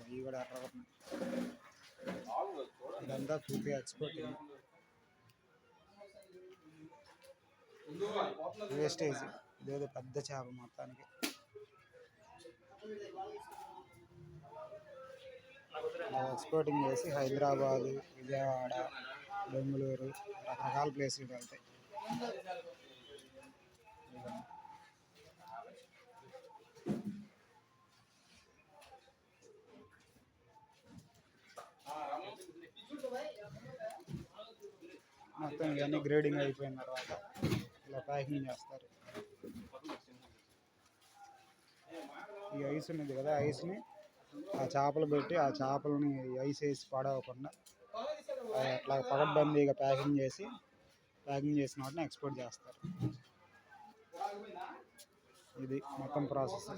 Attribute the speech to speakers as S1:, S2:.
S1: ఇవి కూడా ఇదంతా పూర్తిగా ఎక్స్పోర్టింగ్ వేస్టేజ్. ఇదేదో పెద్ద చేప మొత్తానికి. ఎక్స్పోర్టింగ్ చేసి హైదరాబాదు, విజయవాడ, బెంగళూరు రకరకాల ప్లేసులకు వెళ్తాయి. మొత్తం ఇవన్నీ గ్రేడింగ్ అయిపోయిన తర్వాత ఇలా ప్యాకింగ్ చేస్తారు. ఈ ఐస్ ఉన్నది కదా, ఐస్ని ఆ చేపలు పెట్టి ఆ చేపలని ఐస్ వేసి పాడవకుండా అట్లా పకడ్బందీగా ప్యాకింగ్ చేసిన వాటిని ఎక్స్పోర్ట్ చేస్తారు. ఇది మొత్తం ప్రాసెస్.